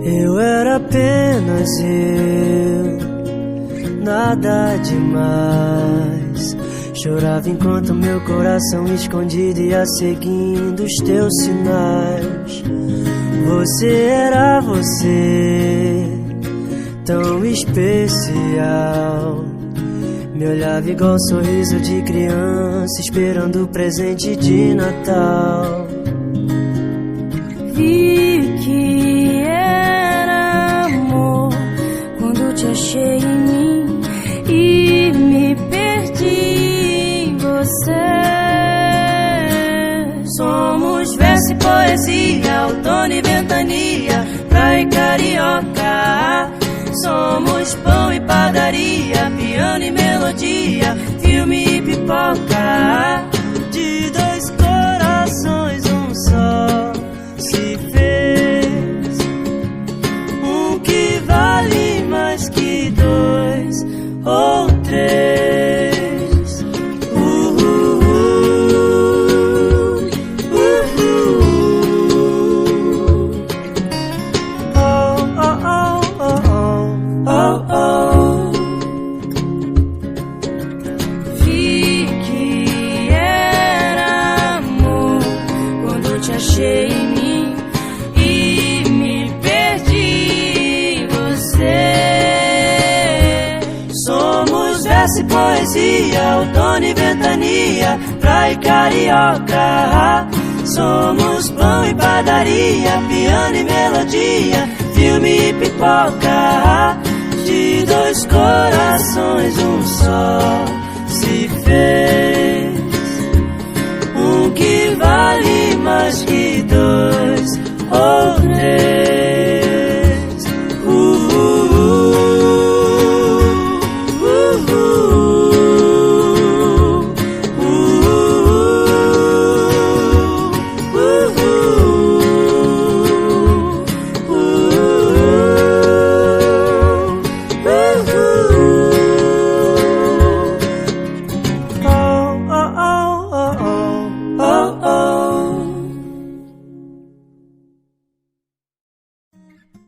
Eu era apenas eu, nada demais. Chorava enquanto meu coração escondido ia seguindo os teus sinais. Você era você, tão especial. Me olhava igual um sorriso de criança, esperando o presente de Natal. Vi que era amor quando te achei em mim e me perdi em você. Somos verso e poesia, outono e ventania, praia e carioca. Somos pão e padaria, piano e melodia, filme e pipoca. De dois corações um só se fez, um que vale mais que dois ou três. Vi que era amor quando te achei em mim e me perdi em você. Somos verso e poesia, outono e ventania, praia e carioca. Somos pão e padaria, piano e melodia, filme e pipoca. De dois corações um só se fez, um que vale mais que dois.